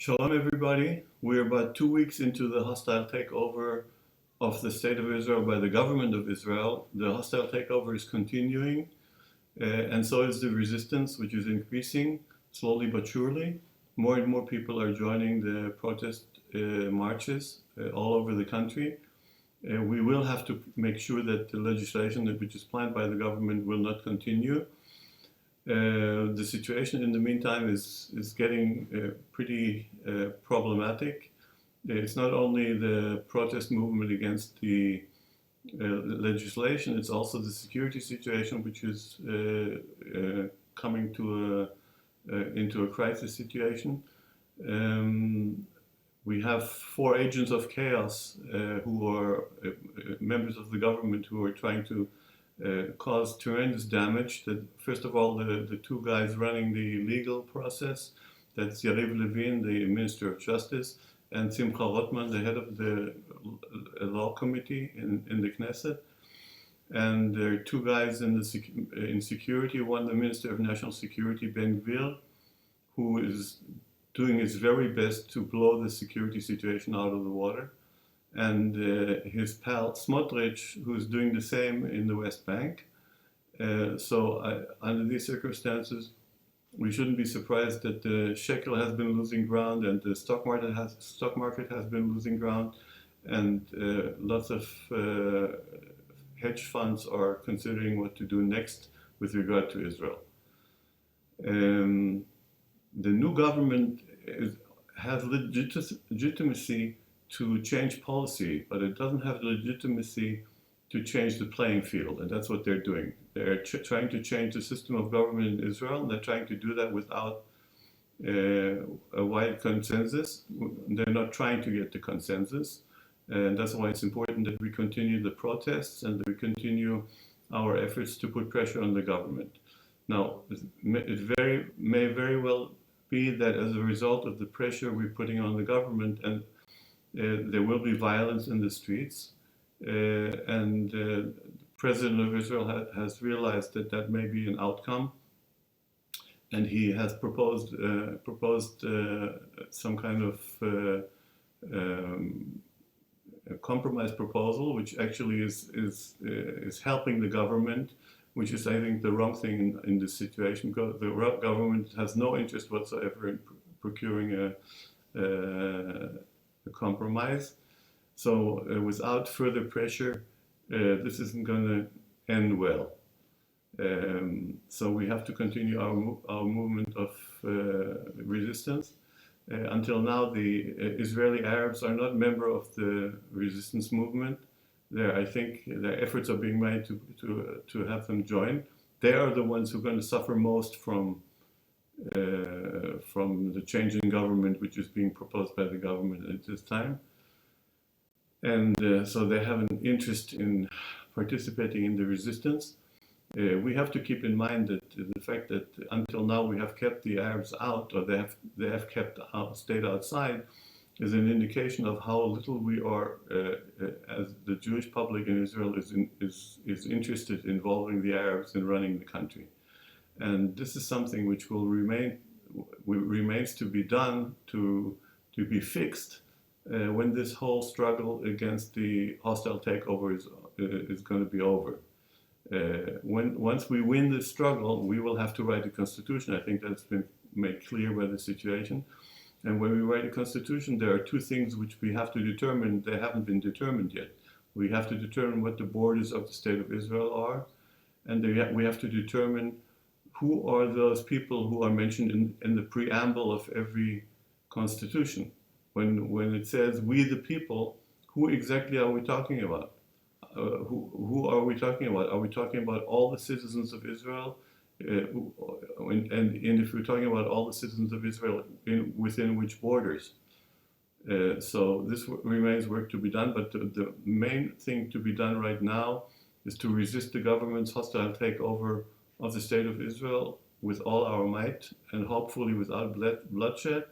Shalom, everybody. We're about 2 weeks into the hostile takeover of the State of Israel by the government of Israel. The hostile takeover is continuing, and so is the resistance, which is increasing slowly but surely. More and more people are joining the protest marches all over the country. We will have to make sure that the legislation which is planned by the government will not continue. The situation in the meantime is getting pretty problematic. It's not only the protest movement against the legislation, it's also the security situation, which is coming to into a crisis situation. We have 4 agents of chaos who are members of the government who are trying to caused tremendous damage. First of all, the 2 guys running the legal process, that's Yariv Levin, the Minister of Justice, and Simcha Rotman, the head of the law committee in the Knesset. And there are 2 guys in security, one the Minister of National Security, Ben Gvir, who is doing his very best to blow the security situation out of the water, and his pal Smotrich, who's doing the same in the West Bank. Under these circumstances, we shouldn't be surprised that the shekel has been losing ground and the stock market has been losing ground, and lots of hedge funds are considering what to do next with regard to Israel. The new government has legitimacy to change policy, but it doesn't have the legitimacy to change the playing field, and that's what they're doing. They're trying to change the system of government in Israel, and they're trying to do that without a wide consensus. They're not trying to get the consensus, and that's why it's important that we continue the protests and that we continue our efforts to put pressure on the government. Now, it may very well be that as a result of the pressure we're putting on the government, and there will be violence in the streets, and the President of Israel has realized that may be an outcome, and he has proposed some kind of a compromise proposal, which actually is helping the government, which is, I think, the wrong thing in this situation. The government has no interest whatsoever in procuring a compromise. So without further pressure, this isn't going to end well. So we have to continue our movement of resistance. Until now, the Israeli Arabs are not member of the resistance movement. I think their efforts are being made to have them join. They are the ones who are going to suffer most from the change in government which is being proposed by the government at this time. And so they have an interest in participating in the resistance. We have to keep in mind that the fact that until now we have kept the Arabs out, or they have stayed outside, is an indication of how little we are, as the Jewish public in Israel is interested in involving the Arabs in running the country. And this is something which remains to be done, to be fixed, when this whole struggle against the hostile takeover is going to be over. Once we win this struggle, we will have to write a constitution. I think that's been made clear by the situation. And when we write a constitution, there are 2 things which we have to determine. They haven't been determined yet. We have to determine what the borders of the State of Israel are, and we have to determine who are those people who are mentioned in the preamble of every constitution. When it says "we the people," who exactly are we talking about? Who are we talking about? Are we talking about all the citizens of Israel? And if we're talking about all the citizens of Israel, within which borders? So this remains work to be done, but the main thing to be done right now is to resist the government's hostile takeover of the State of Israel with all our might, and hopefully without bloodshed,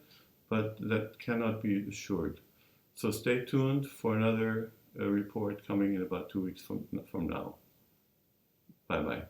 but that cannot be assured. So stay tuned for another report coming in about 2 weeks from now. Bye-bye.